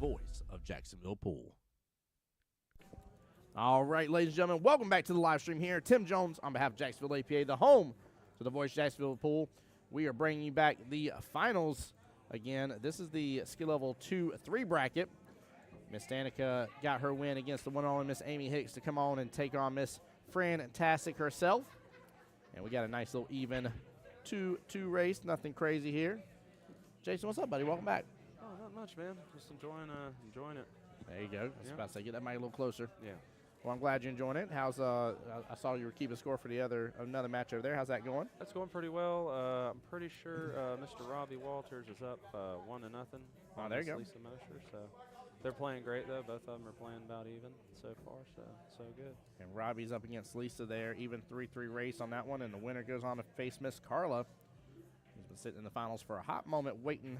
voice of Jacksonville Pool. All right, ladies and gentlemen, welcome back to the live stream here. Tim Jones on behalf of Jacksonville APA, the home to the voice Jacksonville Pool. We are bringing you back the finals again. This is the skill level 2-3 bracket. Miss Danica got her win against the one and only Miss Amy Hicks to come on and take on Miss Fantastic herself. And we got a nice little even 2-2 race, nothing crazy here. Jason, what's up, buddy? Welcome back. Oh, not much, man. Just enjoying it. There you go. I was about to say, get that mic a little closer. Yeah. Well, I'm glad you're enjoying it. How's I saw you were keeping score for another match over there. How's that going? That's going pretty well. I'm pretty sure Mr. Robbie Walters is up 1-0. Oh, there you go. Lisa Mosher, so they're playing great though. Both of them are playing about even so far, so good. And Robbie's up against Lisa there, even 3-3 race on that one, and the winner goes on to face Miss Carla. He's been sitting in the finals for a hot moment, waiting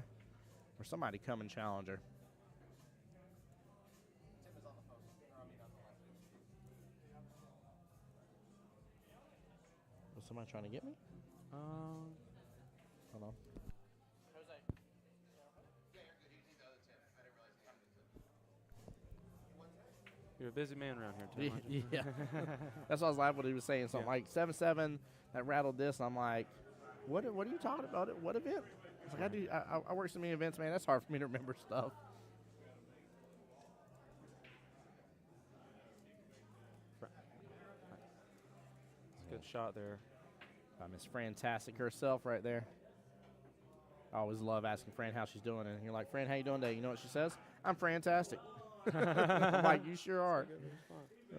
for somebody to come and challenge her. Was somebody trying to get me? Hold on. You're a busy man around here, Tim. Yeah. That's what I was laughing when he was saying something like 7-7 that rattled this. I'm like, what are you talking about? What event? It's like I work so many events, man. That's hard for me to remember stuff. It's a good shot there. By Miss Fantastic herself right there. I always love asking Fran how she's doing, and you're like, Fran, how you doing today? You know what she says? I'm fantastic. I'm like, you sure are.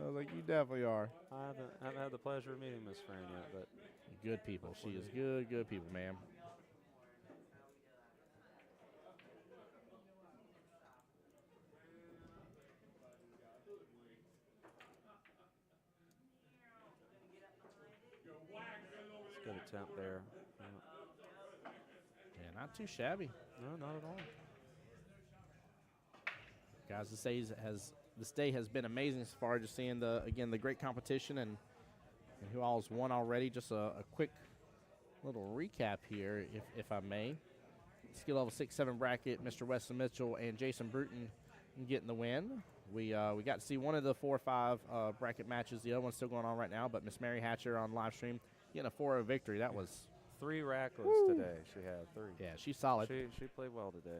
I was like, you definitely are. I haven't had the pleasure of meeting Miss Fran yet, but good people. She is good people, man. it's a good attempt there. Yeah, not too shabby. No, not at all. Guys, this day has been amazing so far. Just seeing the great competition and who all's won already. Just a quick little recap here, if I may. Skill level 6-7 bracket, Mr. Weston Mitchell and Jason Bruton getting the win. We got to see one of the 4-5 bracket matches. The other one's still going on right now, but Miss Mary Hatcher on live stream getting a 4-0 victory. That was 3 rackless today. She had 3. Yeah, she's solid. She played well today.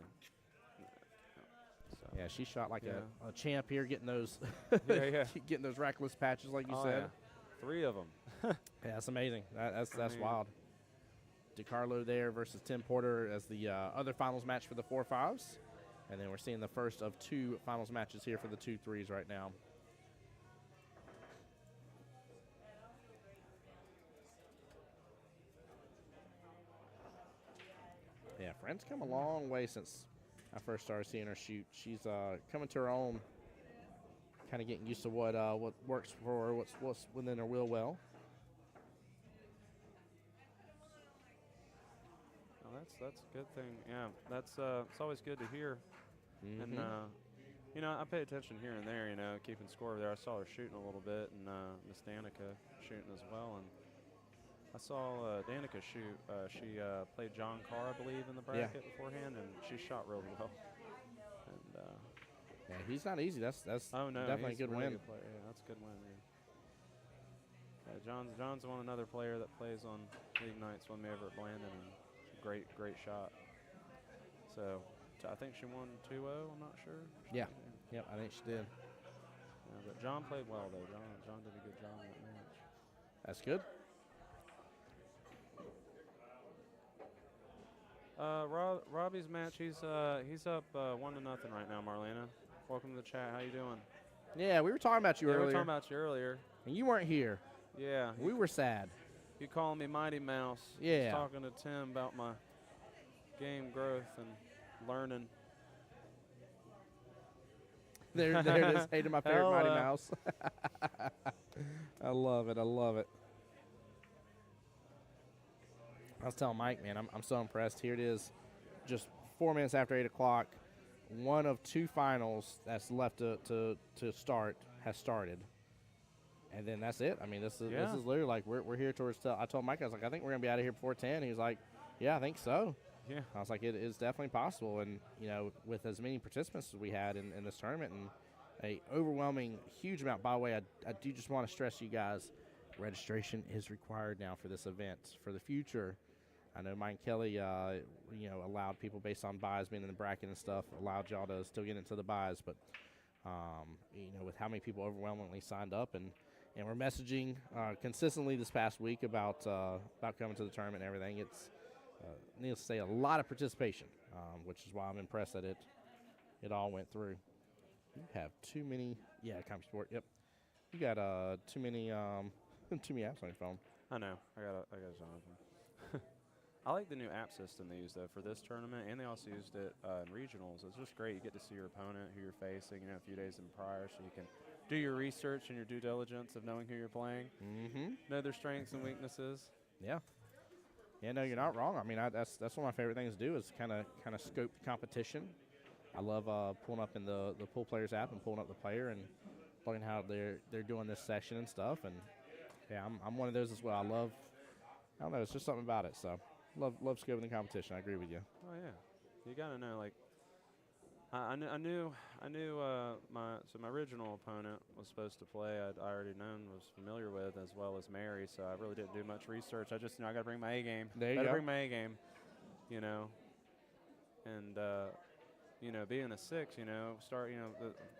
So. Yeah, she shot like a champ here, getting those getting those rackless patches like you said. Yeah. 3 of them. Yeah, that's amazing. That's wild. DiCarlo there versus Tim Porter as the other finals match for the 4-5s. And then we're seeing the first of 2 finals matches here for the 2-3s right now. Yeah, Fran's come a long way since I first started seeing her shoot. She's coming to her own, kind of getting used to what works for her, what's within her will well. Well, that's a good thing. Yeah, that's it's always good to hear. Mm-hmm. And I pay attention here and there. Keeping score over there. I saw her shooting a little bit, and Miss Danica shooting as well. And I saw Danica shoot. She played John Carr, I believe, in the bracket beforehand, and she shot really well. And yeah, he's not easy. That's definitely a good win. Good player. Yeah, that's a good win. Yeah, John's another player that plays on league nights when we ever at Blandon, and it's a great shot. So I think she won 2-0. I'm not sure. Yeah. Yep, I think she did. Yeah, but John played well though. John did a good job in that match. That's good. Robbie's match, he's up 1-0 right now, Marlena. Welcome to the chat. How you doing? Yeah, we were talking about you earlier. We were talking about you earlier. And you weren't here. Yeah. We were sad. You calling me Mighty Mouse. Yeah. Just talking to Tim about my game growth and learning. There it is. Hating my favorite Mighty Mouse. I love it. I was telling Mike, man, I'm so impressed. Here it is, just 4 minutes after 8 o'clock. One of 2 finals that's left to start has started. And then that's it. I mean, this is literally like we're here towards. I told Mike, I was like, I think we're gonna be out of here before 10. He was like, yeah, I think so. Yeah. I was like, it is definitely possible. And, you know, with as many participants as we had in this tournament and a overwhelming, huge amount, by the way, I do just want to stress to you guys, registration is required now for this event. For the future, I know Mike Kelly, you know, allowed people based on buys being in the bracket and stuff, allowed y'all to still get into the buys. But, you know, with how many people overwhelmingly signed up and we're messaging consistently this past week about coming to the tournament and everything, it's needless to say, a lot of participation, which is why I'm impressed that it all went through. You have too many, Comp Sport. Yep, you got too many too many apps on your phone. I know. I got Jonathan. I like the new app system they use though for this tournament, and they also used it in regionals. It's just great. You get to see your opponent, who you're facing, you know, a few days in prior, so you can do your research and your due diligence of knowing who you're playing. Know their strengths and weaknesses. Yeah. Yeah, no, you're not wrong. I mean, that's one of my favorite things to do is kind of scope the competition. I love pulling up in the Pool Players app and pulling up the player and looking how they're doing this session and stuff. And yeah, I'm one of those as well. I don't know, it's just something about it. So love scoping the competition. I agree with you. Oh yeah, you gotta know. Like I knew my original opponent was supposed to play. I'd already was familiar with, as well as Mary. So I really didn't do much research. I just I got to bring my A game. There you go. Gotta bring my A game. You know, and you know, being a 6, you know,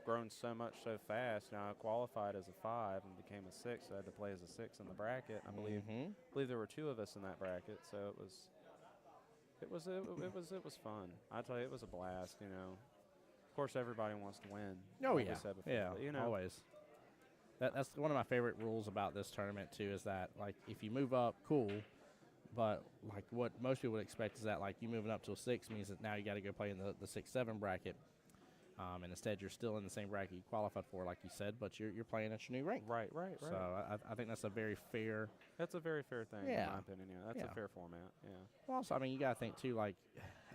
grown so much so fast. You know, I qualified as a 5 and became a 6. So I had to play as a 6 in the bracket. I believe there were 2 of us in that bracket. So it was fun. I tell you, it was a blast. You know. Of course, everybody wants to win. Oh, like yeah. we said before, Yeah, but, you know. Always. That's one of my favorite rules about this tournament, too, is that, like, if you move up, cool. But, like, what most people would expect is that, like, you moving up to a 6 means that now you got to go play in the 6-7 bracket. And instead, you're still in the same bracket you qualified for, like you said, but you're playing at your new rank. Right. So I think that's a very fair. That's a very fair thing, in my opinion. Yeah, that's a fair format. Yeah. Well, also, I mean, you got to think, too, like,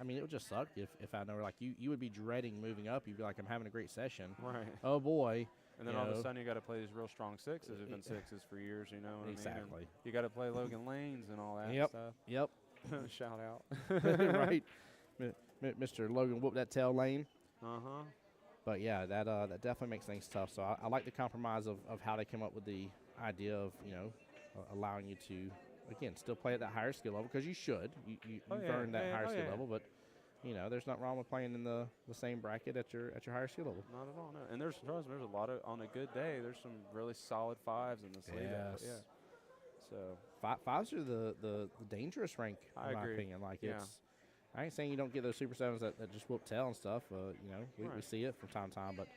I mean, it would just suck if I know, like, you would be dreading moving up. You'd be like, I'm having a great session. Right. Oh, boy. And then all of a sudden, you got to play these real strong 6s who've been 6s for years, you know what I mean? Exactly. And you got to play Logan Lanes and all that stuff. Yep. Shout out. Right. Mr. Logan whoop that tail lane. Uh-huh. But, yeah, that definitely makes things tough. So I like the compromise of how they came up with the idea of, you know, allowing you to, again, still play at that higher skill level, because you should. You've earned that higher skill level. But, you know, there's nothing wrong with playing in the same bracket at your higher skill level. Not at all, no. And there's a lot of, on a good day, there's some really solid 5s in this league. Yes. Yeah. So 5s are the dangerous rank, in my opinion. Like, I ain't saying you don't get those Super 7s that just whoop tail and stuff. You know, we see it from time to time. But,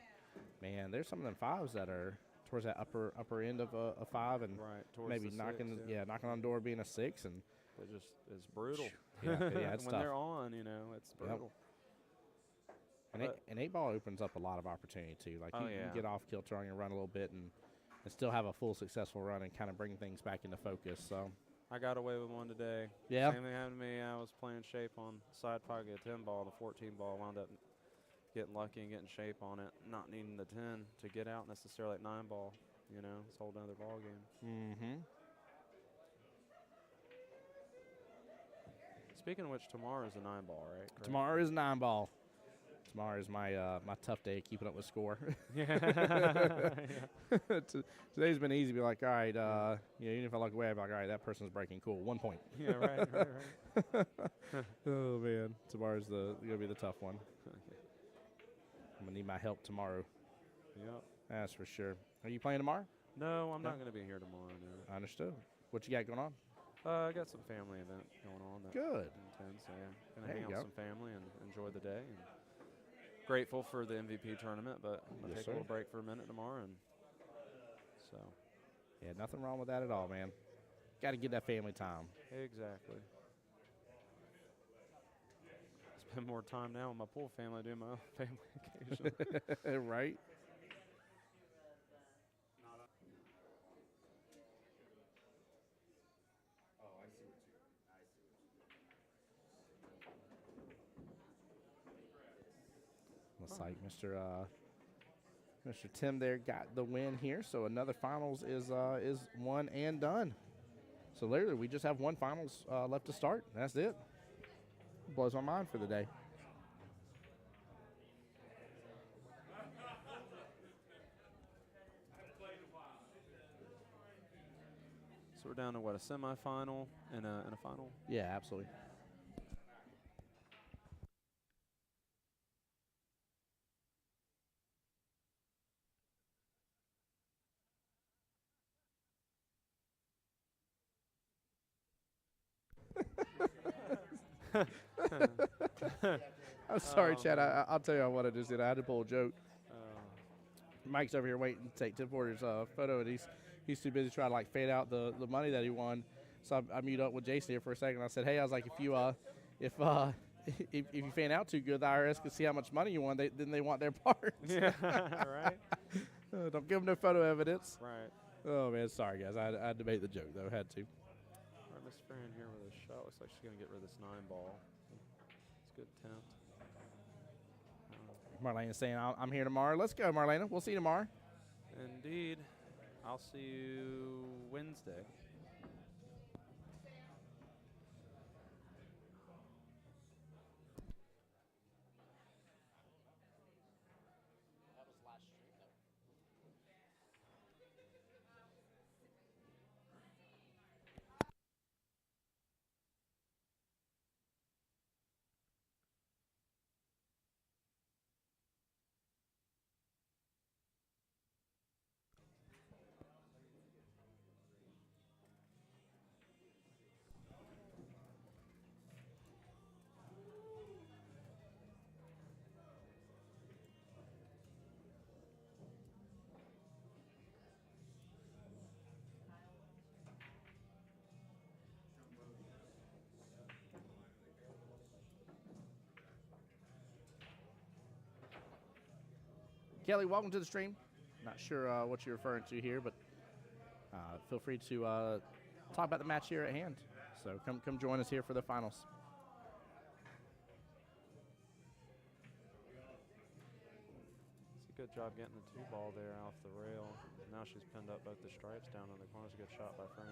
man, there's some of them 5s that are towards that upper end of a 5 and maybe knocking on the door being a 6. And it's brutal. Yeah, it's when tough. they're on, you know, it's brutal. Yep. And 8-ball opens up a lot of opportunity, too. Like, you get off kilter on your run a little bit and still have a full successful run and kind of bring things back into focus. So I got away with one today. Yeah. Same thing happened to me. I was playing shape on side pocket 10-ball. The 14-ball wound up getting lucky and getting shape on it, not needing the 10 to get out necessarily at 9-ball. You know, it's a whole other ball game. Mm-hmm. Speaking of which, tomorrow is a 9-ball, right? Correct? Tomorrow is 9-ball. Tomorrow is my tough day keeping up with score. Today's been easy. Be like, all right, even if I look away, I'm like, all right, that person's breaking. Cool, 1 point. Yeah, right. Oh, man. Tomorrow's going to be the tough one. I'm going to need my help tomorrow. Yep. That's for sure. Are you playing tomorrow? No, I'm not going to be here tomorrow. No. Understood. What you got going on? I got some family event going on. Good. Intense, so going to hang out with some family and enjoy the day. And grateful for the MVP tournament, but I'm going to take a little break for a minute tomorrow. And so. Yeah, nothing wrong with that at all, man. Got to get that family time. Exactly. Spend more time now with my pool family doing my own family occasion. Right? Looks like Mr. Tim there got the win here, so another finals is one and done. So literally, we just have one finals left to start. That's it. Blows my mind for the day. So we're down to what, a semifinal and a final? Yeah, absolutely. I'm sorry, Chad. I'll tell you what I just did. I had to pull a joke. Mike's over here waiting to take Tim Porter's photo, and he's too busy trying to like fade out the money that he won. So I mute up with Jason here for a second. I said, hey, I was like, if you fan out too good, the IRS can see how much money you won. Then they want their part. Yeah, right. Don't give them no photo evidence. Right. Oh man, sorry guys. I had to make the joke though. Had to. All right, Miss Farron here with a shot. Looks like she's gonna get rid of this 9 ball. It's a good attempt. Marlena's saying, I'm here tomorrow. Let's go, Marlena. We'll see you tomorrow. Indeed. I'll see you Wednesday. Kelly, welcome to the stream. Not sure what you're referring to here, but feel free to talk about the match here at hand. So come join us here for the finals. It's a good job getting the 2 ball there off the rail. Now she's pinned up both the stripes down in the corners. A good shot by Fran.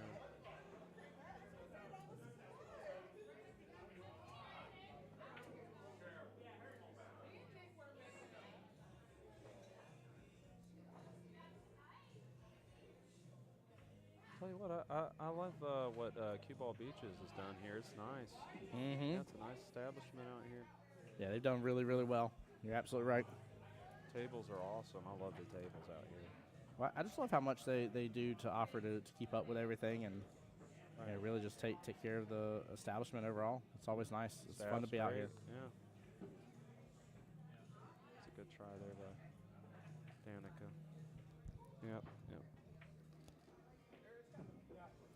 Tell you what, I love what Qball Beaches has done here. It's nice. Mm-hmm. Yeah, it's a nice establishment out here. Yeah, they've done really, really well. You're absolutely right. Tables are awesome. I love the tables out here. Well, I just love how much they do to offer to keep up with everything and really just take care of the establishment overall. It's always nice. It's fun to be out here. Yeah. It's a good try there by Danica. Yep.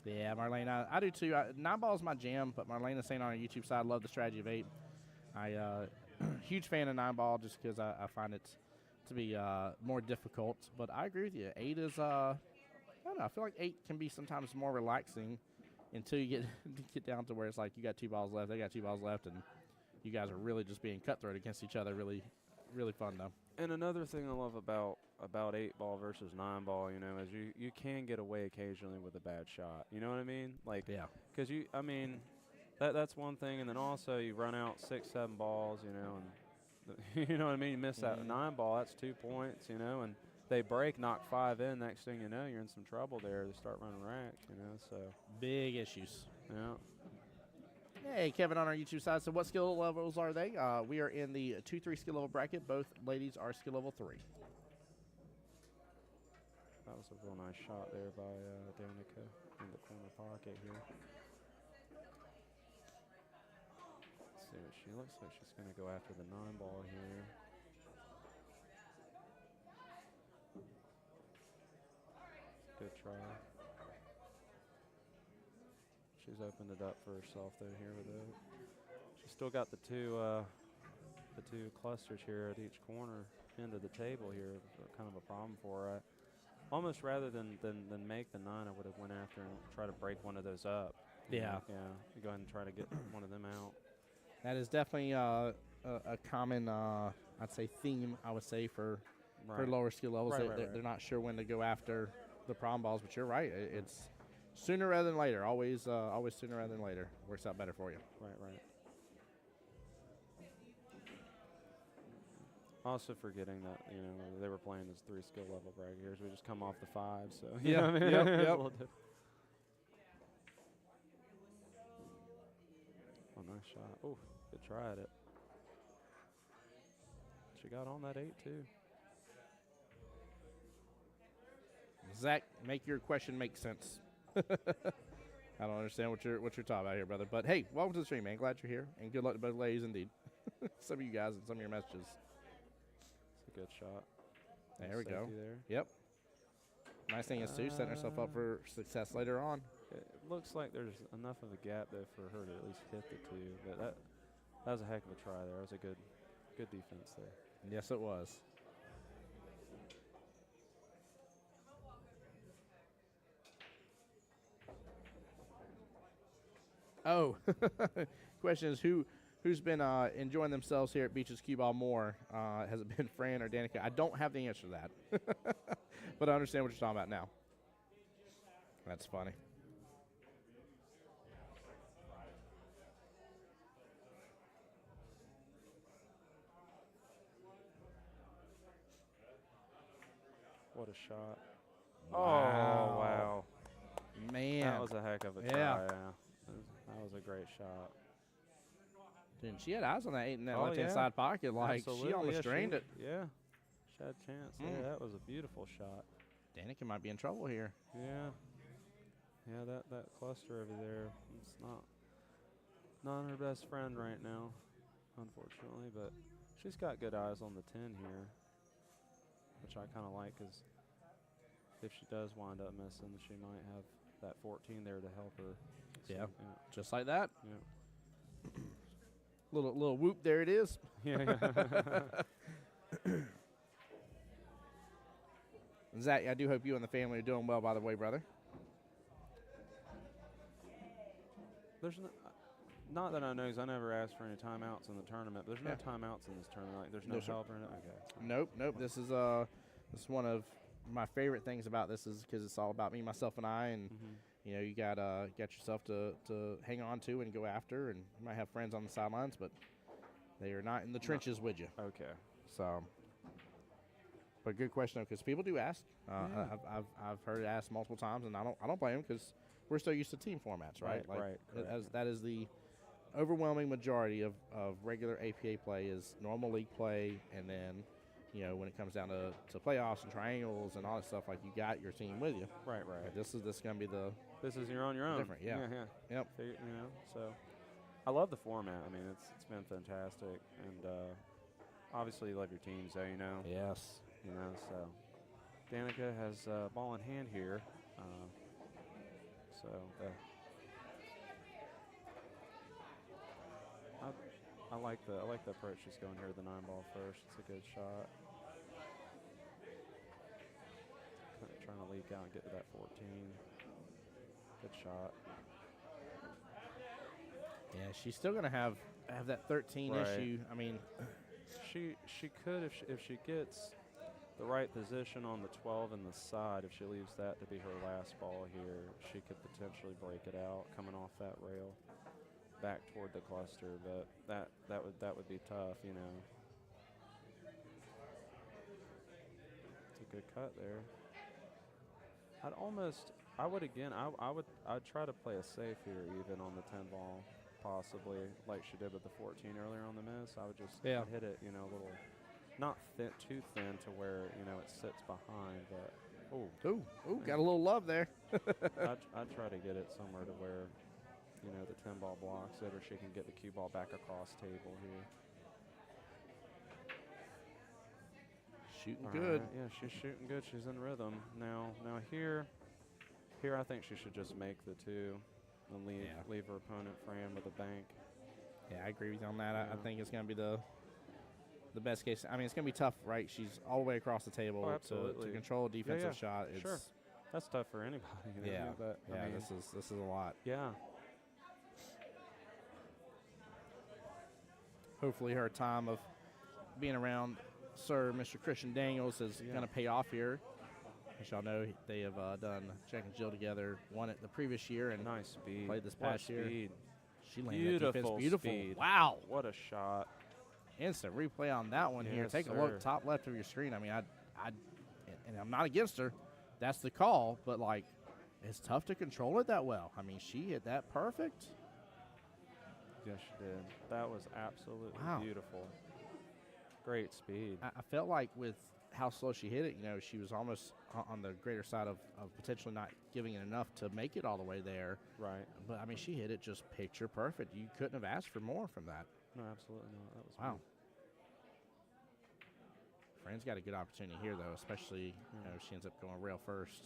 Yeah, Marlene, I do too. 9 ball is my jam, but Marlena's saying on our YouTube side, love the strategy of 8. I huge fan of 9 ball just because I find it to be more difficult. But I agree with you. 8 is, I don't know, I feel like 8 can be sometimes more relaxing until you get down to where it's like you got 2 balls left, they got 2 balls left, and you guys are really just being cutthroat against each other. Really, really fun, though. And another thing I love about 8 ball versus 9 ball, you know, is you can get away occasionally with a bad shot. You know what I mean? Like, yeah, because that's one thing, and then also you run out 6, 7 balls, you know, and you know what I mean. You miss that 9 ball, that's 2 points, you know, and they break, knock 5 in. Next thing you know, you're in some trouble there. They start running rack, you know. So big issues. Yeah. Hey, Kevin on our YouTube side. So what skill levels are they? We are in the 2-3 skill level bracket. Both ladies are skill level 3. That was a real nice shot there by Danica in the corner pocket here. Let's see what she looks like. She's going to go after the 9 ball here. Good try. She's opened it up for herself though here with it. She's still got the two clusters here at each corner end of the table here. Kind of a problem for her. Almost rather than make the 9, I would have went after and try to break one of those up. Yeah. Yeah. Go ahead and try to get one of them out. That is definitely a common, I'd say, theme, I would say, for lower skill levels. They're not sure when to go after the problem balls, but you're right. It's sooner rather than later. Always sooner rather than later. Works out better for you. Right. Also forgetting that, you know, they were playing as 3 skill level bracket here. We just come off the 5, so you Yeah, know what I mean? yep, It's a yep. little different. Oh, nice shot. Oh, good try at it. She got on that 8 too. Zach, make your question make sense. I don't understand what you're talking about here, brother. But hey, welcome to the stream, man. Glad you're here, and good luck to both ladies, indeed. Some of you guys and some of your messages. It's a good shot. There we go. There. Yep. Nice thing is too, setting herself up for success later on. It looks like there's enough of a gap there for her to at least hit the 2, but that was a heck of a try there. That was a good defense there. Yes, it was. Oh, question is who's been enjoying themselves here at Beach's Qball more? Has it been Fran or Danica? I don't have the answer to that, but I understand what you're talking about now. That's funny. What a shot. Wow. Oh, wow. Man. That was a heck of a try, yeah. That was a great shot. Dude, she had eyes on that 8 in that Oh, left-hand yeah. side pocket. Like, Absolutely, she almost yeah, drained it. Yeah. She had a chance there. That was a beautiful shot. Danica might be in trouble here. Yeah. Yeah, that cluster over there, it's not her best friend right now, unfortunately, but she's got good eyes on the 10 here, which I kind of like, because if she does wind up missing, she might have that 14 there to help her. So, Yeah. Just like that. Yeah. Little whoop, there it is. Yeah. Zach, I do hope you and the family are doing well, by the way, brother. There's not that I know, because I never asked for any timeouts in the tournament. But there's no timeouts in this tournament. Like, there's no help or anything. Okay. Nope. This is one of my favorite things about this, is because it's all about me, myself, and I, and you know, you got yourself to hang on to and go after, and you might have friends on the sidelines, but they are not in the trenches with you. Okay. So, but good question though, because people do ask. I've heard it asked multiple times, and I don't blame them, because we're so used to team formats, right? That is the overwhelming majority of regular APA play is normal league play, and then, you know, when it comes down to playoffs and triangles and all that stuff, like, you got your team with you. Right. Like, this is going to be the This is you're on your own. different, yeah. Yep. You know, so I love the format. I mean, it's been fantastic, and obviously you love your team, so you know. Yes. You know, so Danica has ball in hand here. So I like the approach she's going here with the 9 ball first. It's a good shot. Trying to leak out and get to that 14. Good shot. Yeah, she's still going to have that 13 issue. I mean, she could, if she gets the right position on the 12 and the side, if she leaves that to be her last ball here, she could potentially break it out coming off that rail back toward the cluster, but that would be tough, you know. It's a good cut there. I'd try to play a safe here, even on the 10 ball, possibly, like she did with the 14 earlier on the miss. I would just hit it, you know, a little, not too thin to where, you know, it sits behind, but got a little love there. I'd try to get it somewhere to where, you know, the 10 ball blocks it, or she can get the cue ball back across table here. Shooting good. Right. Yeah, she's shooting good. She's in rhythm. Now here I think she should just make the 2 and leave her opponent Fran with a bank. Yeah, I agree with you on that. I think it's going to be the best case. I mean, it's going to be tough, right? She's all the way across the table to control a defensive shot. It's sure. That's tough for anybody. You know? But I mean, this is a lot. Yeah. Hopefully her time of being around Sir Mr. Christian Daniels is going to pay off here. As y'all know, they have done Jack and Jill together, won it the previous year, and nice speed. played this past year. Speed. She landed that defense beautiful. Speed. Wow. What a shot. instant replay on that one here. Yes, Take a sir. look, top left of your screen. I mean, and I'm not against her. That's the call, but like, it's tough to control it that well. I mean, she hit that perfect. Yes, she did. That was absolutely Wow. beautiful. Great speed. I felt like with how slow she hit it, she was almost on the greater side of potentially not giving it enough to make it all the way there. Right. But, I mean, she hit it just picture perfect. You couldn't have asked for more from that. No, absolutely not. That was Wow. Fran's got a good opportunity here, though, especially if she ends up going rail first.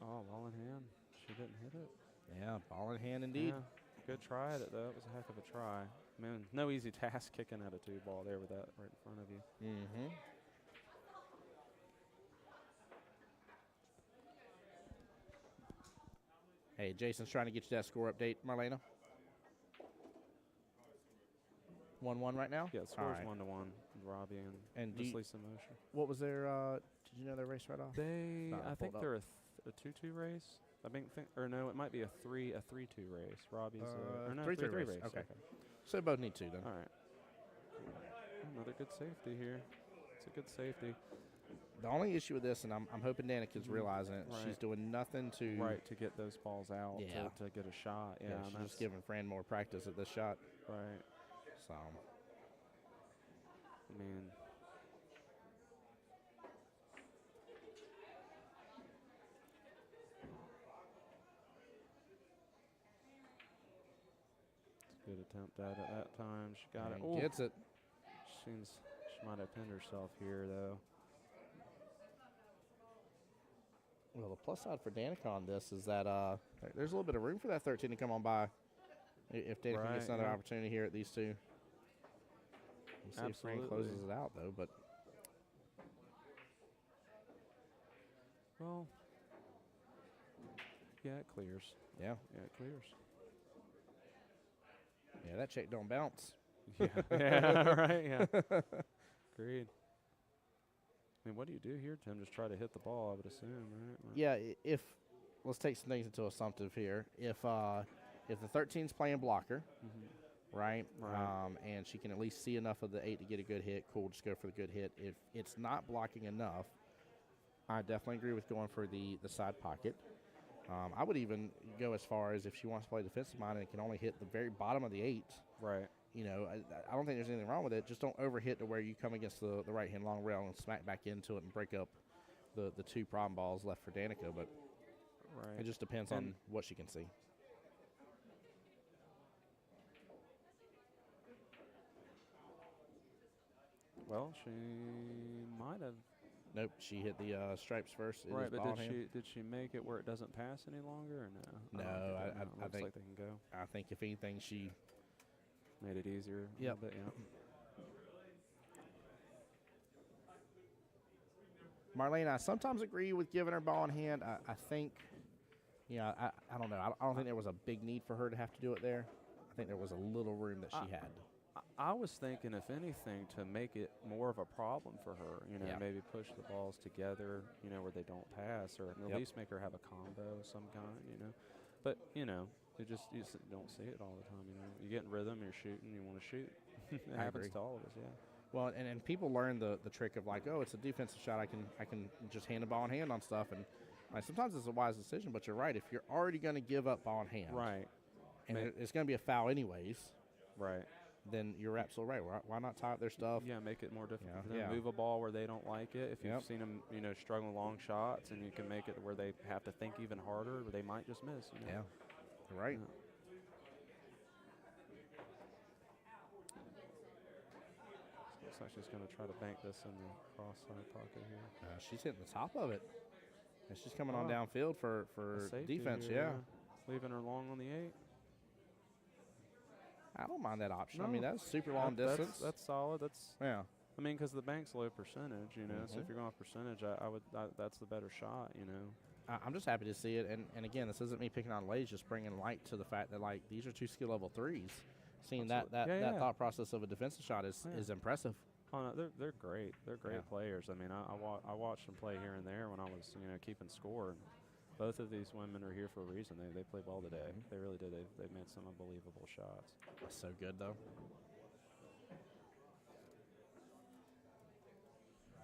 Oh, ball in hand. She didn't hit it. Yeah, ball in hand indeed. Yeah. Good try at it, though. It was a heck of a try. I mean, no easy task kicking at a 2-ball there with that right in front of you. Mm-hmm. Hey, Jason's trying to get you that score update, Marlena. 1-1 right now? Yeah, the score's 1-1 with Robbie and do Miss you- Lisa Mosher. What was their, did you know their race right off? I think pulled they're a 2-2 race. I think, or no, it might be a 3-2 race. Robbie's or no, 3-3 3-3 race. race. Okay. So they both need 2 then. All right. Another good safety here. It's a good safety. The only issue with this, and I'm hoping Danica's realizing it, she's Right. doing nothing to To get those balls out Yeah. to get a shot. Yeah, and she's that's just giving Fran more practice at this shot. right. So I mean, it's a good attempt at it that time. She got it. and gets it. She might have pinned herself here, though. Well, the plus side for Danica on this is that there's a little bit of room for that 13 to come on by if Danica Right, gets another yeah. opportunity here at these 2. We'll see if Fran closes Absolutely. it out, though. But Well, yeah, it clears. yeah, Yeah, it clears. yeah, that check don't bounce. Yeah, right, yeah. Agreed. I mean, what do you do here, Tim? Just try to hit the ball, I would assume, right? Or- Yeah, if let's take some things into assumptive here. If the 13's playing blocker, right, Right. and she can at least see enough of the 8 to get a good hit, cool, just go for the good hit. If it's not blocking enough, I definitely agree with going for the side pocket. I would even go as far as if she wants to play defensive mind and can only hit the very bottom of the 8. Right. I don't think there's anything wrong with it. Just don't overhit to where you come against the right-hand long rail and smack back into it and break up the 2 problem balls left for Danica. But Right. it just depends on what she can see. Well, she might have. Nope, she hit the stripes first. It Right, is but ball did hand. she make it where it doesn't pass any longer, or no? No, I I looks think- like they can go. I think if anything, she Made it easier. a Yep. little bit, yeah. Marlene, I sometimes agree with giving her ball in hand. I think, I don't know. I don't think there was a big need for her to have to do it there. I think there was a little room that she had. I was thinking, if anything, to make it more of a problem for her, Yeah. maybe push the balls together, where they don't pass, or at Yep. least make her have a combo of some kind, But, you just don't see it all the time, You get in rhythm, you're shooting, you want to shoot. It I happens agree. to all of us, yeah. Well, and people learn the trick of like, oh, it's a defensive shot. I can just hand the ball in hand on stuff, and sometimes it's a wise decision. But you're right. If you're already going to give up ball in hand, Right, and Ma- it's going to be a foul anyways, right. then you're absolutely right. Why not tie up their stuff? Yeah, make it more difficult Yeah, for them. yeah. Move a ball where they don't like it. If you've Yep. seen them, struggling long shots, and you can make it where they have to think even harder, where they might just miss. Yeah, you're right. Yeah. Looks like she's going to try to bank this in the cross side pocket here. She's hitting the top of it, and she's coming on Wow. downfield for A safety defense. here, Yeah, leaving her long on the 8. I don't mind that option. I No. mean, that's super long distance. That's solid. That's yeah. because the bank's low percentage, So Mhm. if you're going off percentage, I would. That's the better shot, I'm just happy to see it, and again, this isn't me picking on Lays, just bringing light to the fact that like these are 2 skill level 3s. Seeing that Absolutely. Yeah, yeah. thought process of a defensive shot is impressive. Oh, no, they're great. They're great Yeah. players. I mean, I watched them play here and there when I was keeping score. both of these women are here for a reason. They play ball today. They really did. They've made some unbelievable shots. That's so good, though.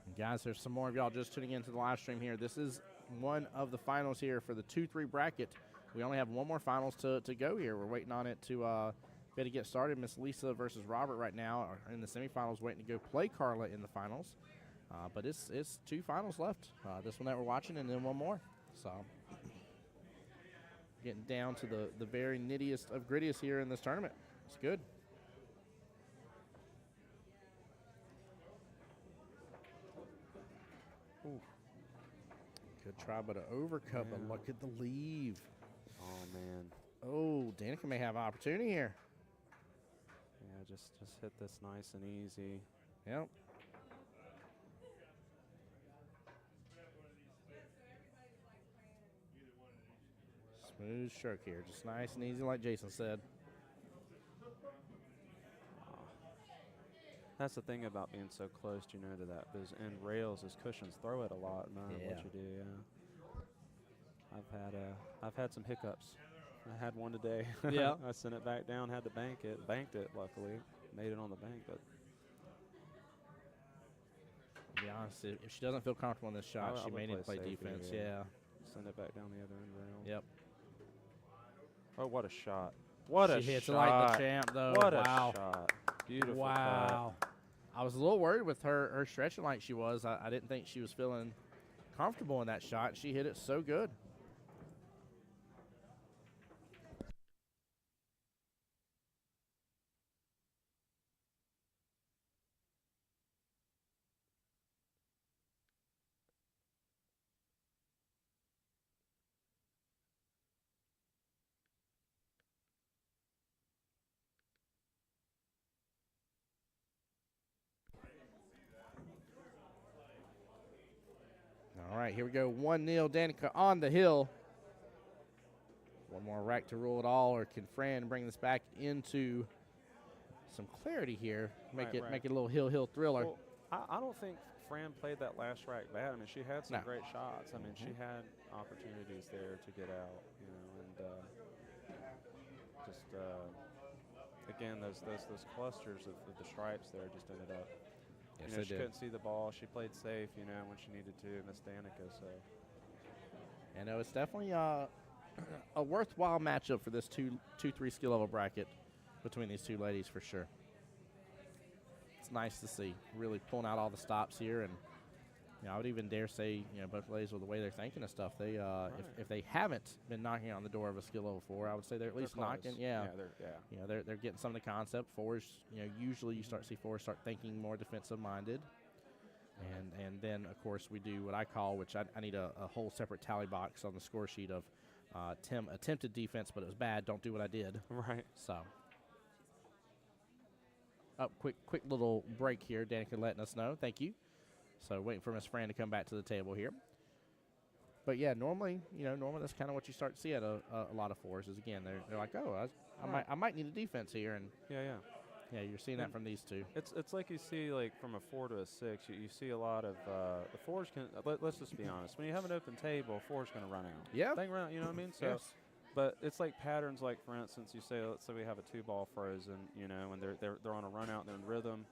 And guys, there's some more of y'all just tuning into the live stream here. This is one of the finals here for the 2-3 bracket. We only have one more finals to go here. We're waiting on it to be able to get started. Miss Lisa versus Robert right now are in the semifinals, waiting to go play Carla in the finals. But it's 2 finals left. This one that we're watching, and then one more. So getting down to the very nittiest of grittiest here in this tournament. It's good. Ooh. Good try, but an overcut, but look at the leave. Oh, man. Oh, Danica may have an opportunity here. Yeah, just hit this nice and easy. Yep. Smooth stroke here, just nice and easy like Jason said. That's the thing about being so close, you know, to those end rails, those cushions throw it a lot, no matter what you do. Yeah, I've had some hiccups. I had one today. Yeah. I sent it back down, had to banked it. Luckily, made it on the bank. But to be honest, if she doesn't feel comfortable in this shot, she may need to play defense. Yeah. Send it back down the other end rail. Yep. Oh, what a shot! What a shot! She hits it like the champ, though. What a shot! Beautiful. Wow. I was a little worried with her stretching like she was. I didn't think she was feeling comfortable in that shot. She hit it so good. All right, here we go. 1-0, Danica on the hill. One more rack to rule it all, or can Fran bring this back into some clarity here? Make it a little hill thriller. Well, I don't think Fran played that last rack bad. I mean, she had some great shots. I mean, she had opportunities there to get out, you know, and just again those clusters of the stripes there just ended up. Yes, you know, she couldn't see the ball. She played safe, you know, when she needed to, Miss Danica. So, I know it's definitely a worthwhile matchup for this 2-3 skill level bracket between these two ladies for sure. It's nice to see, really pulling out all the stops here, and you know, I would even dare say, you know, both ladies with the way they're thinking of stuff, they if they haven't been knocking on the door of a skill level 4, I would say they're at least knocking. Yeah, you know, they're getting some of the concept. 4s, you know, usually you see 4s start thinking more defensive minded, and then of course we do what I call, which I need a whole separate tally box on the score sheet of Tim attempted defense, but it was bad. Don't do what I did. Right. So. Quick little break here. Danica letting us know. Thank you. So waiting for Miss Fran to come back to the table here. But yeah, normally that's kind of what you start to see at a lot of 4s is, again, they're like, oh, I might need a defense here, and yeah, you're seeing that from these two. It's like you see, like, from a 4 to a 6, you see a lot of the 4s can. Let's just be honest. When you have an open table, 4's going to run out. Yeah. They can run out. You know what I mean? So. Yes. But it's like patterns, like, for instance, you say, let's say we have a 2-ball frozen, you know, and they're on a run out, they're in rhythm.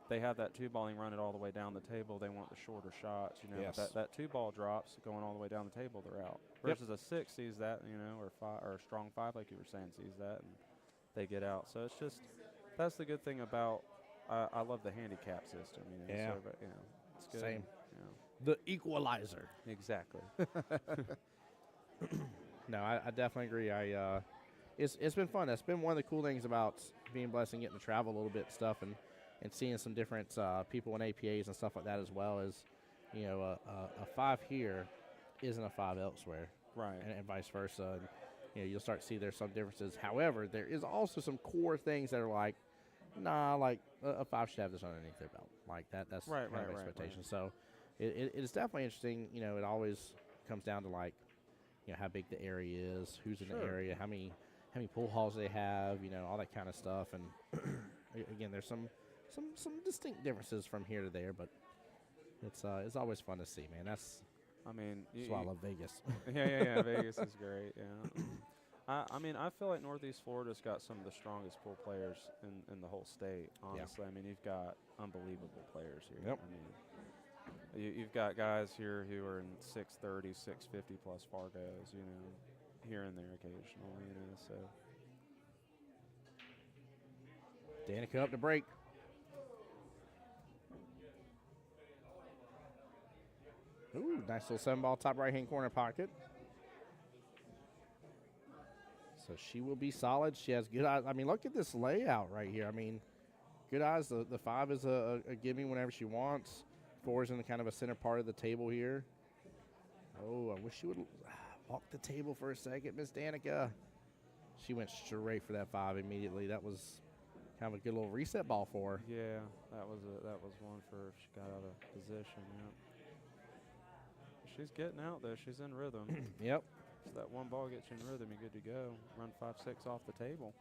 They have that 2-balling run it all the way down the table. They want the shorter shots, you know. Yes. That 2-ball drops going all the way down the table, they're out. Versus a 6 sees that, you know, or a strong 5, like you were saying, sees that, and they get out. So it's just, that's the good thing about, I love the handicap system, you know. Yeah. So, you know, it's good. Same. You know. The equalizer. Exactly. No, I definitely agree. It's been fun. That's been one of the cool things about being blessed and getting to travel a little bit and stuff, and seeing some different people in APAs and stuff like that, as well as, you know, a 5 here isn't a 5 elsewhere, right? And vice versa. And, you know, you'll start to see there's some differences. However, there is also some core things that are like, nah, like a 5 should have this underneath their belt, like that. That's right, kind of expectation. So it is definitely interesting. You know, it always comes down to, like, you know, how big the area is, who's in the area, how many pool halls they have, you know, all that kind of stuff. And again, there's some distinct differences from here to there, but it's always fun to see, man. I mean, That's why I love Vegas. yeah. Vegas is great. Yeah. I mean, I feel like Northeast Florida's got some of the strongest pool players in the whole state. Honestly, I mean, you've got unbelievable players here. Yep. I mean, you've got guys here who are in 630, 650 plus Fargos. You know, here and there occasionally. You know, so. Danica up to break. Ooh, nice little 7-ball top right-hand corner pocket. So she will be solid. She has good eyes. I mean, look at this layout right here. I mean, good eyes. The 5 is a gimme whenever she wants. 4 is in the kind of a center part of the table here. Oh, I wish she would walk the table for a second, Miss Danica. She went straight for that 5 immediately. That was kind of a good little reset ball for her. Yeah, that was one for if she got out of position. Yeah. She's getting out there. She's in rhythm. Yep. So that one ball gets you in rhythm, you're good to go. Run 5-6 off the table.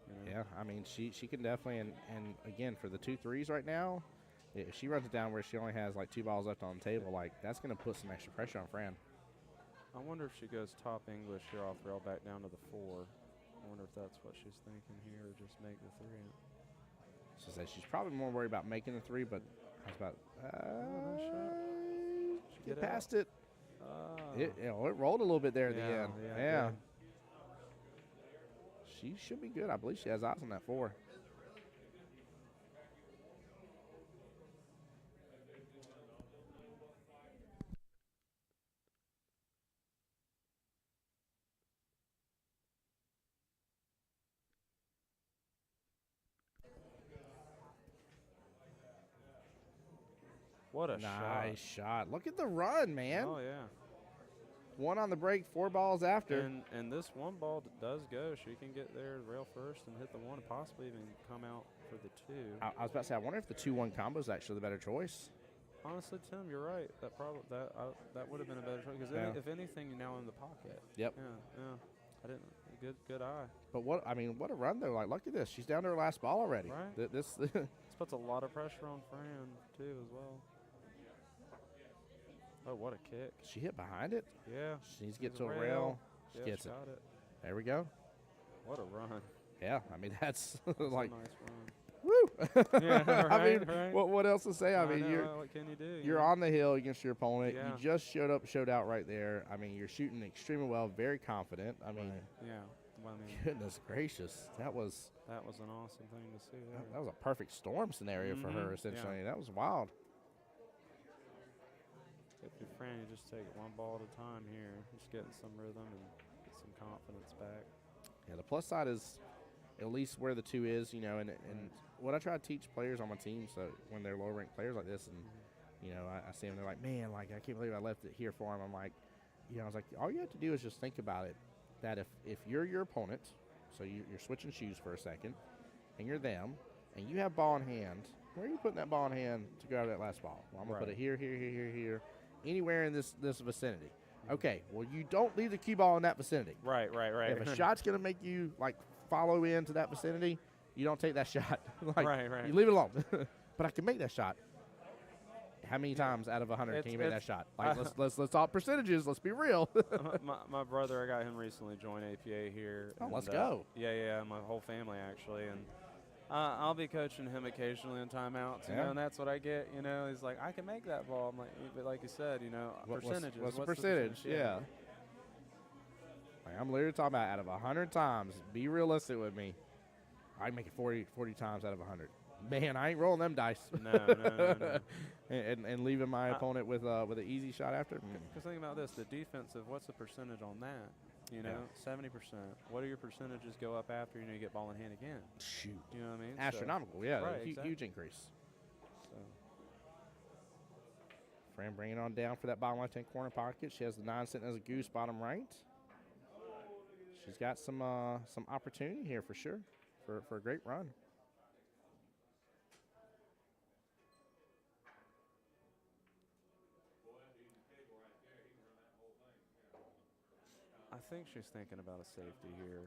You know? Yeah, I mean, she can definitely, and again, for the 2 3s right now, if she runs it down where she only has like 2 balls left on the table, like that's going to put some extra pressure on Fran. I wonder if she goes top English here off rail back down to the 4. I wonder if that's what she's thinking here, or just make the 3. She says she's probably more worried about making the 3, but I was about nice shot. get past it. It rolled a little bit there at the end. Yeah. She should be good. I believe she has eyes on that 4. What a nice shot. Look at the run, man. Oh, yeah. 1 on the break, 4 balls after. And this 1 ball does go. She can get there rail first and hit the 1 and possibly even come out for the 2. I was about to say, I wonder if the 2-1 combo is actually the better choice. Honestly, Tim, you're right. That would have been a better choice because if anything, you're now in the pocket. Yep. Yeah. I didn't. Good eye. But what a run though. Like, look at this. She's down to her last ball already. Right. This puts a lot of pressure on Fran too as well. Oh, what a kick. She hit behind it. Yeah. She needs to get to a rail. She gets got it. There we go. What a run. Yeah, I mean, that's like a nice run. Woo! Yeah, I mean, right. what else to say? I mean, what can you do? You're on the hill against your opponent. Yeah. You just showed out right there. I mean, you're shooting extremely well, very confident. I mean, yeah. Well, I mean, goodness gracious, that was an awesome thing to see. There. That was a perfect storm scenario for her, essentially. Yeah. That was wild. If you're Fran, you just take it 1 ball at a time here. Just getting some rhythm and get some confidence back. Yeah, the plus side is at least where the 2 is, and what I try to teach players on my team, so when they're lower ranked players like this, and I see them, they're like, man, like I can't believe I left it here for them. I'm like, I was like, all you have to do is just think about it, that if you're your opponent, so you're switching shoes for a second, and you're them, and you have ball in hand, where are you putting that ball in hand to go out of that last ball? Well, I'm gonna put it here, anywhere in this vicinity. Okay, well, you don't leave the cue ball in that vicinity. Right. If a shot's going to make you, like, follow into that vicinity, you don't take that shot. Right. You leave it alone. But I can make that shot. How many times out of 100 can you make that shot? Like, let's talk percentages. Let's be real. my brother, I got him recently join APA here. Oh, let's go. Yeah, my whole family, actually. And I'll be coaching him occasionally in timeouts, and that's what I get. He's like, I can make that ball. I'm like, but like you said, percentages. What's the percentage? Yeah. Like, I'm literally talking about out of 100 times, be realistic with me. I can make it 40 times out of 100. Man, I ain't rolling them dice. No. and leaving my opponent with an easy shot after. Because think about this, the defensive, what's the percentage on that? 70%. What do your percentages go up after you get ball in hand again? Shoot. You know what I mean? Astronomical, huge increase. So. Fran bringing on down for that bottom left-hand corner pocket. She has the 9 sitting as a goose bottom right. She's got some opportunity here for sure for a great run. I think she's thinking about a safety here,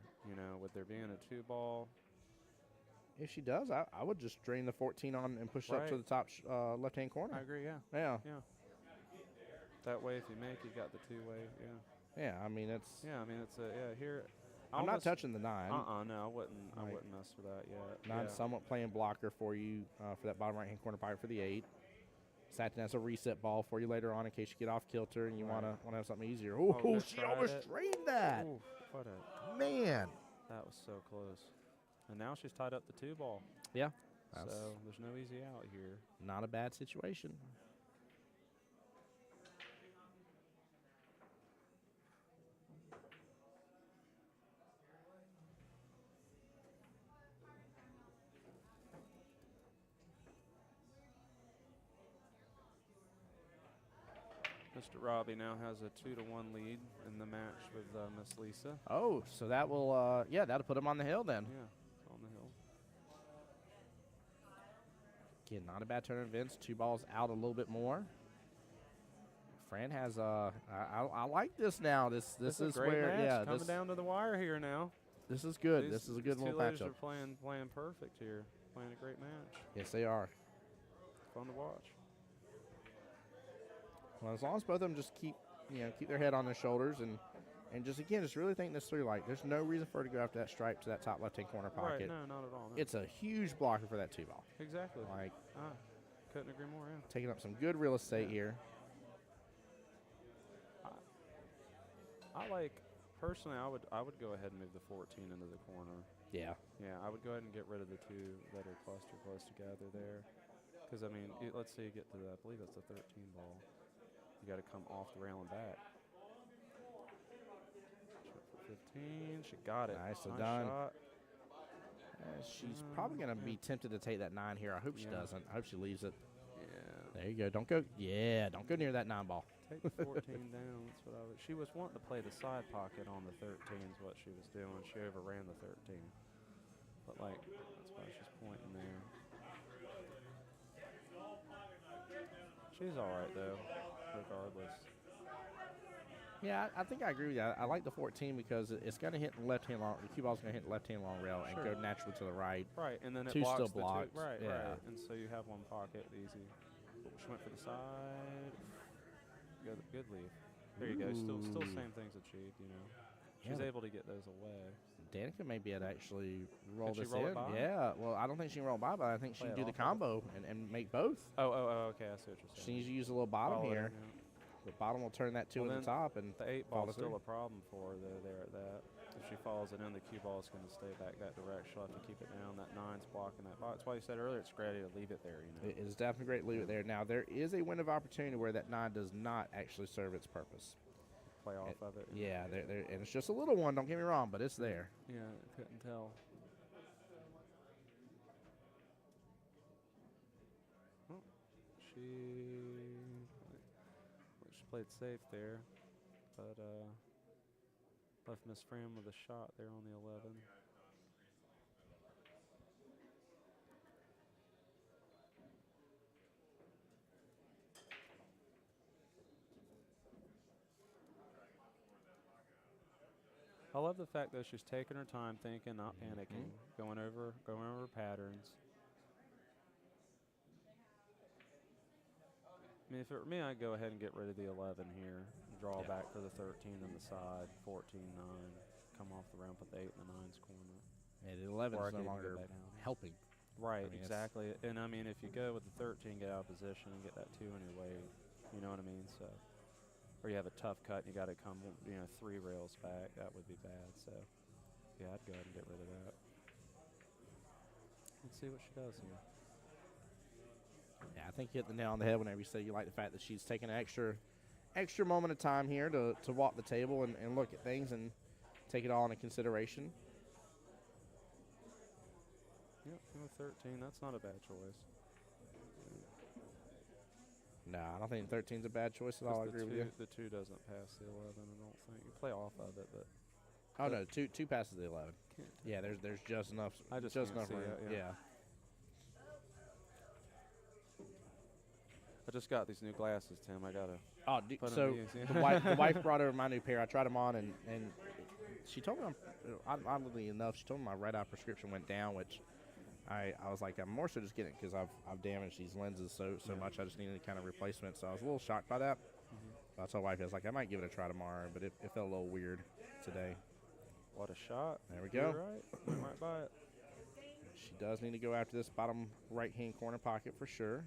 with there being a 2 ball. If she does, I would just drain the 14 on and push up to the top left-hand corner. I agree, yeah. Yeah. That way, if you make, you got the two-way. Yeah. Yeah, I mean, it's. Yeah, I mean, it's a here. I'm not touching the 9. No, I wouldn't. I Like, wouldn't mess with that yet. 9 somewhat playing blocker for you for that bottom right-hand corner pocket for the 8. Acting as a reset ball for you later on in case you get off kilter and you want to have something easier. Oh, she almost strained that. Ooh, what a Man. That was so close. And now she's tied up the 2 ball. Yeah. So there's no easy out here. Not a bad situation. Mr. Robbie now has a 2-1 lead in the match with Miss Lisa. Oh, so that will, that'll put him on the hill then. Yeah, on the hill. Again, not a bad turn of events. 2 balls out a little bit more. Fran has, I like this now. This is a great where, match. Coming down to the wire here now. This is good. This is a good little matchup. matchup. Are playing perfect here. Playing a great match. Yes, they are. Fun to watch. Well, as long as both of them just keep their head on their shoulders and just really think this through. Like, there's no reason for her to go after that stripe to that top left-hand corner pocket. Right, no, not at all. No. It's a huge blocker for that 2 ball. Exactly. Like, couldn't agree more. Yeah. Taking up some good real estate here. I like personally. I would go ahead and move the 14 into the corner. Yeah. Yeah, I would go ahead and get rid of the 2 that are clustered close together there. Because I mean, let's say you get to I believe that's the 13 ball. You got to come off the rail and back. For 15, she got it. Nice, nice done. Shot. She's probably going to be tempted to take that 9 here. I hope she doesn't. I hope she leaves it. Yeah. There you go. Don't go. Yeah, don't go near that 9 ball. Take the 14 down. That's what I would. She was wanting to play the side pocket on the 13 is what she was doing. She overran the 13. But like, that's why she's pointing there. She's all right though, regardless. Yeah, I think I agree with you. I like the 14 because it's going to hit the left-hand long. The cue ball's going to hit the left-hand long rail and go naturally to the right. Right, and then it 2 blocks still the blocked. 2. Right, yeah. right. And so you have one pocket, easy. She went for the side. Good lead. There you go. Still same things achieved. You know, she's able to get those away. Danica may be able to actually roll Can she this roll in. it by? Yeah. Well, I don't think she can roll by, but I think she can do the combo and make both. Oh, okay. I see what you're saying. She needs to use a little bottom here. Yeah. The bottom will turn that 2 at the top, and the 8 ball is still through. a problem for her though. There at that, if she follows it in, the cue ball is going to stay back that direction. She'll have to keep it down. That 9's blocking that box. That's why you said earlier it's great to leave it there. You know, it is definitely great to leave it there. Now there is a window of opportunity where that 9 does not actually serve its purpose. Play off of it. Yeah, and it's just a little one. Don't get me wrong, but it's there. Yeah, couldn't tell. Oh, she played safe there, but left Miss Fram with a shot there on the 11. I love the fact that she's taking her time, thinking, not panicking, going over patterns. I mean, if it were me, I'd go ahead and get rid of the 11 here, draw back for the 13 on the side, 14, 9, come off the ramp with the 8 in the 9's corner. Yeah, the 11 is no longer helping. Right, I mean, exactly. And I mean, if you go with the 13, get out of position and get that 2 in your way, you know what I mean? So, or you have a tough cut and you got to come, 3 rails back, that would be bad. So, yeah, I'd go ahead and get rid of that. Let's see what she does here. Yeah, I think you hit the nail on the head whenever you say you like the fact that she's taking an extra moment of time here to walk the table and look at things and take it all into consideration. Yep, 13, that's not a bad choice. No, I don't think 13's a bad choice at all. I agree with you. The 2 doesn't pass the 11, I don't think. You play off of it, but. Oh, no, 2 passes the 11. Yeah, there's just enough. I just enough room. Yeah. I just got these new glasses, Tim. I gotta. Oh, so the wife brought over my new pair. I tried them on, and she told me, oddly enough, she told me my red eye prescription went down, which I was like, I'm more so just getting it because I've damaged these lenses so much. I just needed a kind of replacement. So I was a little shocked by that. I told wife, I was like, I might give it a try tomorrow, but it felt a little weird today. What a shot. There we go. Right. Went right by it. She does need to go after this bottom right-hand corner pocket for sure.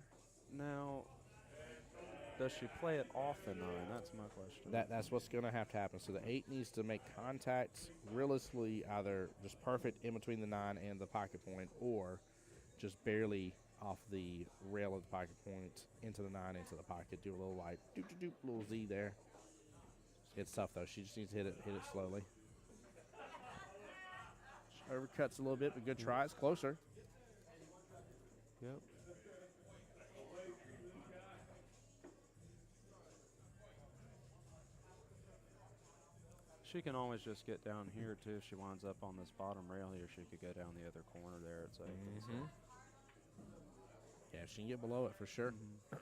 Now, does she play it off the 9? That's my question. That's what's going to happen. So the 8 needs to make contact realistically either just perfect in between the 9 and the pocket point, or just barely off the rail of the pocket point into the 9, into the pocket. Do a little like doop, little Z there. It's tough though. She just needs to hit it slowly. She overcuts a little bit, but good try. It's closer. Yep. She can always just get down here too. If she winds up on this bottom rail here, she could go down the other corner there. It's open. So. Yeah, she can get below it for sure. I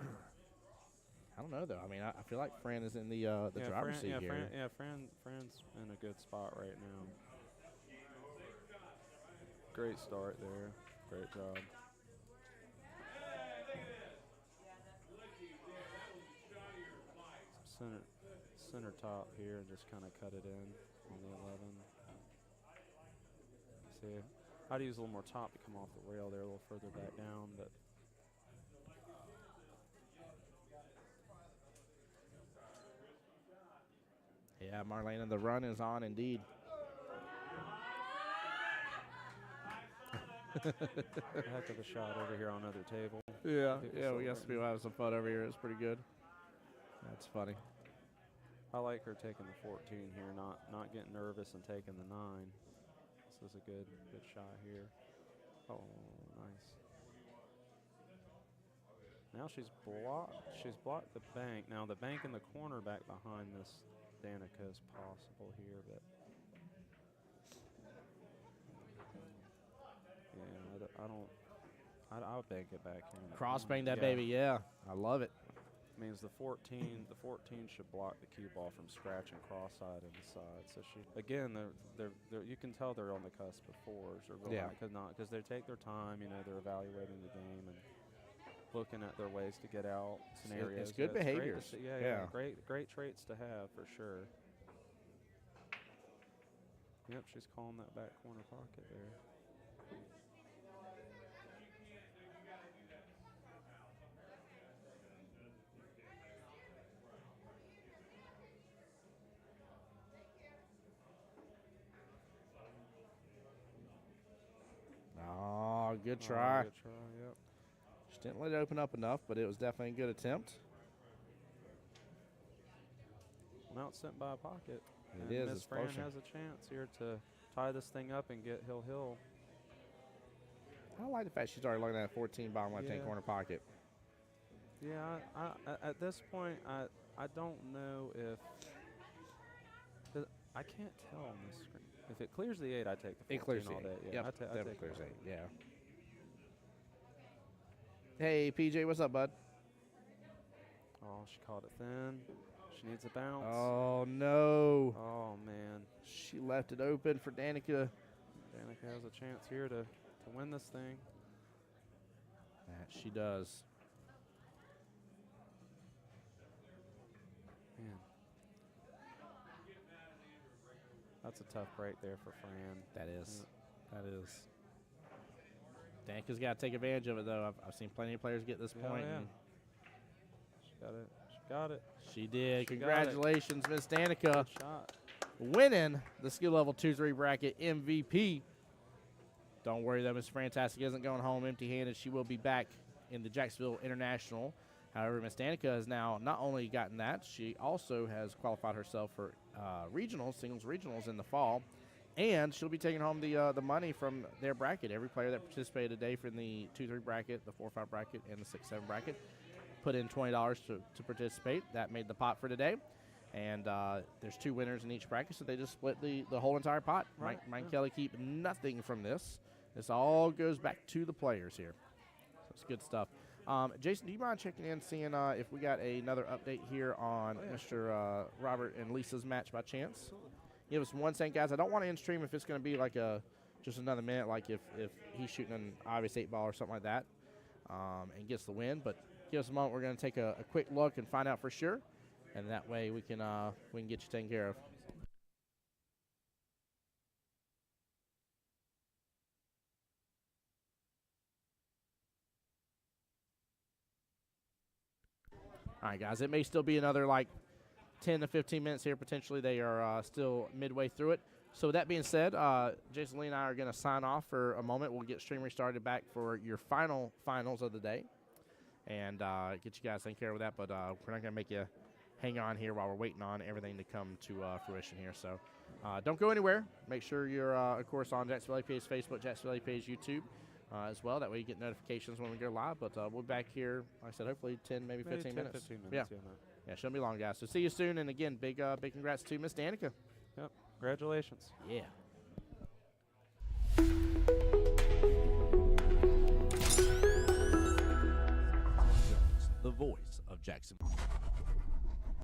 don't know though. I mean, I feel like Fran is in the driver's seat here. Fran's in a good spot right now. Great start there. Great job. Center top here and just kind of cut it in on the 11. See, I'd use a little more top to come off the rail there, a little further back down, but. Yeah, Marlena, the run is on indeed. A heck of a shot over here on another table. Yeah, we got some people having some fun over here. It's pretty good. That's funny. I like her taking the 14 here, not getting nervous and taking the 9. This is a good shot here. Oh, nice. Now she's blocked the bank. Now the bank in the corner back behind this Danica is possible here, but yeah, I'll bank it back here. Cross bank that baby, yeah. I love it. Means the 14 should block the cue ball from scratching cross-side inside. So she again, they're you can tell they're on the cusp of fours or because they take their time. You know, they're evaluating the game and looking at their ways to get out scenarios. It's good behaviors. Yeah, great traits to have for sure. Yep, she's calling that back corner pocket there. Oh, good try. Good try, yep. She didn't let it open up enough, but it was definitely a good attempt. Well, now it's sent by a pocket. It is. Miss Fran has a chance here to tie this thing up and get hill. I like the fact she's already looking at a 14 bottom left-hand corner pocket. Yeah, I at this point, I don't know if I can't tell on this screen. If it clears the 8, I take the 14 it clears the all 8. day. Yeah, Yep, I take clears 8. Yeah. Hey, PJ, what's up, bud? Oh, she caught it thin. She needs a bounce. Oh, no. Oh, man. She left it open for Danica. Danica has a chance here to win this thing. That she does. Man. That's a tough break there for Fran. That is. That is. Danica's got to take advantage of it, though. I've seen plenty of players get this point. Yeah. She got it. She got it. She did. Congratulations, Miss Danica. Good shot. Winning the skill level 2-3 bracket MVP. Don't worry, though. Miss Fantastic isn't going home empty-handed. She will be back in the Jacksonville International. However, Miss Danica has now not only gotten that, she also has qualified herself for regionals, singles regionals in the fall. And she'll be taking home the money from their bracket. Every player that participated today from the 2-3 bracket, the 4-5 bracket, and the 6-7 bracket put in $20 to participate. That made the pot for today. And there's 2 winners in each bracket, so they just split the whole entire pot. Right. Mike and Kelly keep nothing from this. This all goes back to the players here. So it's good stuff. Jason, do you mind checking in, seeing if we got another update here on Mr. Robert and Lisa's match by chance? Absolutely. Give us 1 second, guys. I don't want to end stream if it's going to be like just another minute, like if he's shooting an obvious 8-ball or something like that and gets the win. But give us a moment. We're going to take a quick look and find out for sure. and that way we can get you taken care of. All right, guys, it may still be another like 10 to 15 minutes here. Potentially they are still midway through it. So with that being said, Jason Lee and I are going to sign off for a moment. We'll get stream restarted back for your finals of the day and get you guys taken care of that. But we're not going to make you hang on here while we're waiting on everything to come to fruition here. So don't go anywhere. Make sure you're, of course, on Jacksonville APA's Facebook, Jacksonville APA's YouTube. As well. That way you get notifications when we go live. But we'll be back here, like I said, hopefully 10, maybe 15 minutes. 15 minutes. Yeah, shouldn't be long, guys. So see you soon. And again, big congrats to Miss Danica. Yep. Congratulations. Yeah. The voice of Jacksonville.